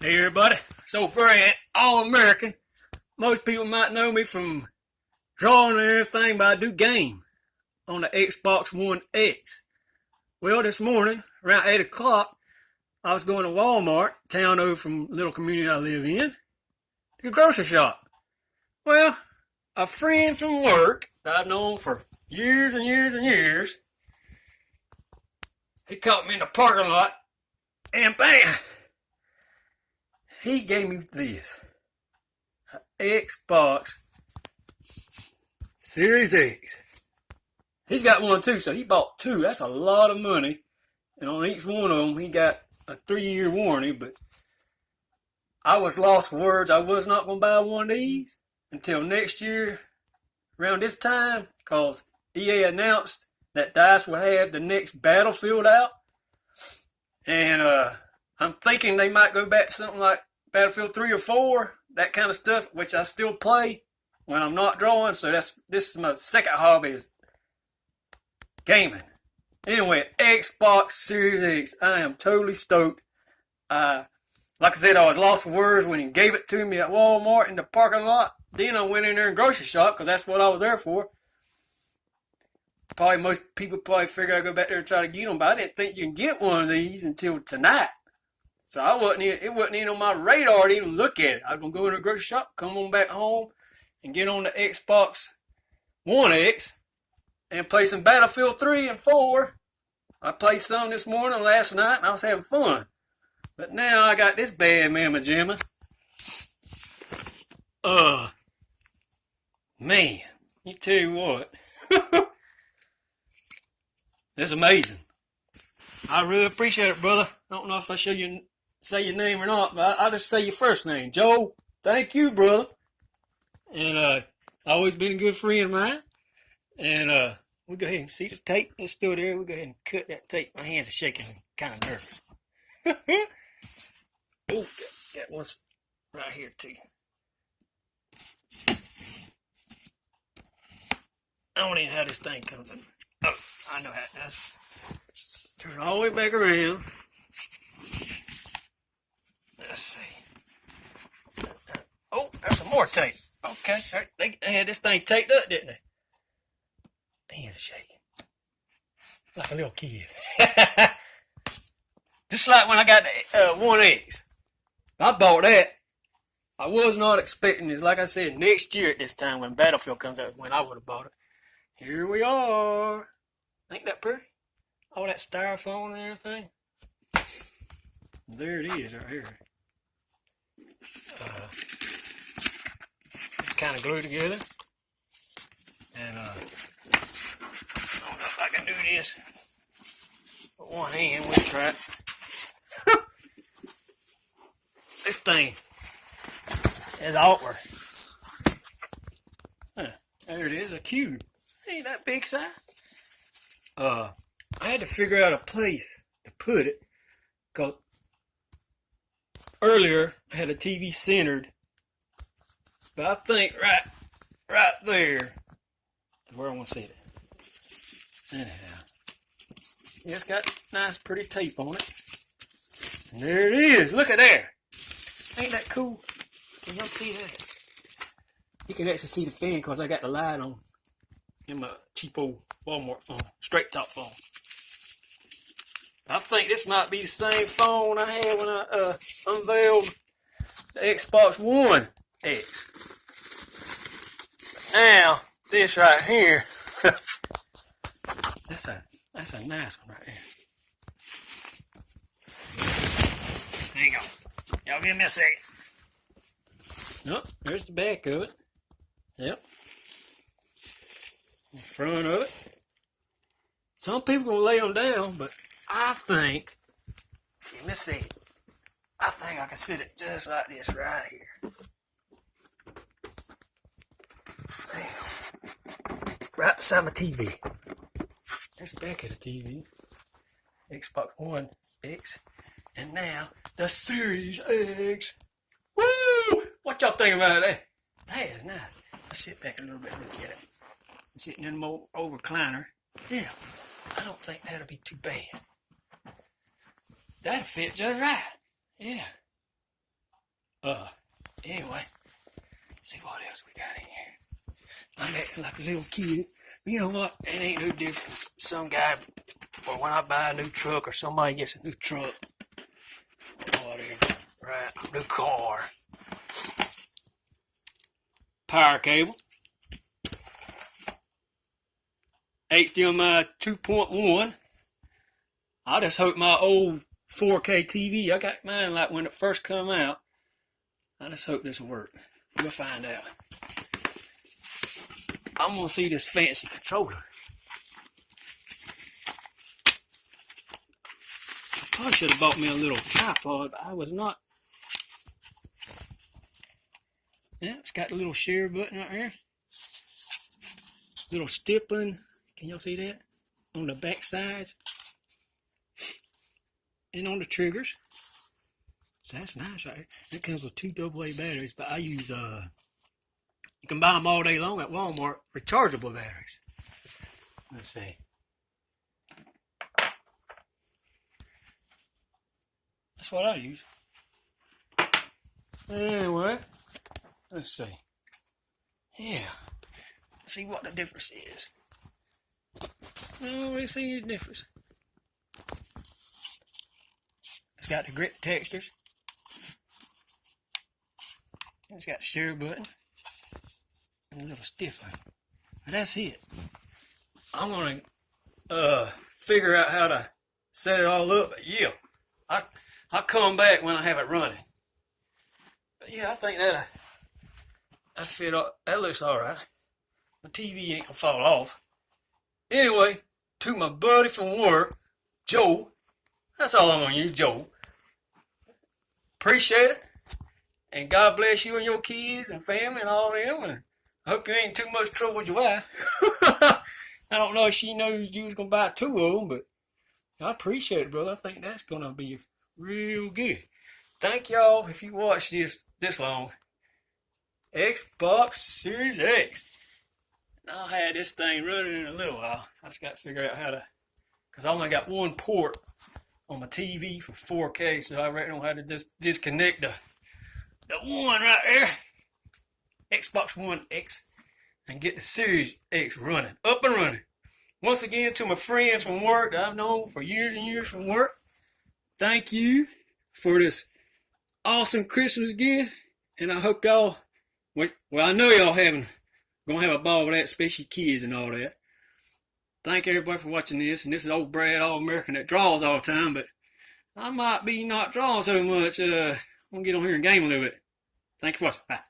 Hey everybody, so Brad, All-American. Most people might know me from drawing and everything, but I do game on the Xbox One X. Well, this morning, around 8 o'clock, I was going to Walmart, town over from the little community I live in, to the grocery shop. Well, a friend from work that I've known for years and years and years, he caught me in the parking lot, and bam! He gave me this Xbox Series X. He's got one too, so he bought two. That's a lot of money. And on each one of them, he got a 3-year warranty. But I was lost for words. I was not going to buy one of these until next year around this time, because EA announced that DICE would have the next Battlefield out. And I'm thinking they might go back to something like Battlefield 3 or 4, that kind of stuff, which I still play when I'm not drawing. So this is my second hobby, is gaming. Anyway, Xbox Series X. I am totally stoked. Like I said, I was lost for words when he gave it to me at Walmart in the parking lot. Then I went in there and grocery shop, because that's what I was there for. Probably most people probably figure I'd go back there and try to get them, but I didn't think you can get one of these until tonight. So it wasn't even on my radar to even look at it. I was going to go in the grocery shop, come on back home, and get on the Xbox One X and play some Battlefield 3 and 4. I played some this morning, last night, and I was having fun. But now I got this bad mamma jamma. Man, you tell you what. It's amazing. I really appreciate it, brother. I don't know if I say your name or not, but I'll just say your first name. Joe, thank you, brother. And always been a good friend of mine. And we go ahead and see the tape. It's still there. We go ahead and cut that tape. My hands are shaking. I'm kind of nervous. Oh, got one right here too. I don't even know how this thing comes in. Oh, I know how it does. Turn it all the way back around. Let's see. Oh, there's some more tape. Okay, they had this thing taped up, didn't they? Hands are shaking. Like a little kid. Just like when I got the One X. I bought that. I was not expecting this. Like I said, next year at this time when Battlefield comes out, when I would have bought it. Here we are. Ain't that pretty? All that styrofoam and everything. There it is right here. Kind of glued together. And I don't know if I can do this with one hand. We'll try it. This thing is awkward. There it is, a cube. Ain't that big size? I had to figure out a place to put it, because earlier I had a TV centered, but I think right there is where I want to sit it. Anyhow, yeah, it's got nice pretty tape on it. And there it is. Look at there. Ain't that cool? Can y'all see that? You can actually see the fan because I got the light on in my cheap old Walmart phone, straight top phone. I think this might be the same phone I had when I unveiled the Xbox One X. But now, this right here, that's a nice one right there. Hang on. Y'all give me a second. Yep, there's the back of it. Yep. In front of it. Some people gonna lay them down, but I think, let me see. I think I can sit it just like this right here. Damn. Right beside my TV. There's the back of the TV. Xbox One X. And now, the Series X. Woo! What y'all think about that? That is nice. Let's sit back a little bit and look at it. I'm sitting in the old recliner. Yeah, I don't think that'll be too bad. That'll fit just right. Yeah. Anyway, let's see what else we got in here. I'm acting like a little kid. You know what? It ain't no different. Some guy, or when I buy a new truck or somebody gets a new truck, or whatever, right? A new car. Power cable. HDMI 2.1. I just hope my old 4K TV, I got mine like when it first come out. I just hope this will work. We'll find out. I'm gonna see this fancy controller. I probably should have bought me a little tripod, but I was not. Yeah, it's got the little share button right here. Little stippling. Can y'all see that? On the back sides. And on the triggers. So that's nice right here. That comes with 2 AA batteries, but I use you can buy them all day long at Walmart, rechargeable batteries. Let's see. That's what I use. Anyway, let's see. Yeah. Let's see what the difference is. I don't really see any difference. It's got the grip textures. It's got the share button. And a little stiff one. But that's it. I'm gonna figure out how to set it all up. But yeah, I'll come back when I have it running. But yeah, I think that fit. That looks all right. My TV ain't gonna fall off. Anyway, to my buddy from work, Joe. That's all I'm gonna use, Joe. Appreciate it. And God bless you and your kids and family and all them. And I hope you ain't in too much trouble with your wife. I don't know if she knows you was going to buy 2 of them, but I appreciate it, brother. I think that's going to be real good. Thank y'all if you watched this long. Xbox Series X. And I'll have this thing running in a little while. I just got to figure out how to, because I only got one port on my TV for 4K, so I reckon I'll have to disconnect the one right there, Xbox One X, and get the Series X running, up and running. Once again, to my friends from work that I've known for years and years from work, thank you for this awesome Christmas gift, and I hope y'all, well, I know y'all gonna have a ball with that, especially kids and all that. Thank everybody for watching this, and this is old Brad, All-American that draws all the time, but I might be not drawing so much. I'm gonna get on here and game a little bit. Thank you for watching. Bye.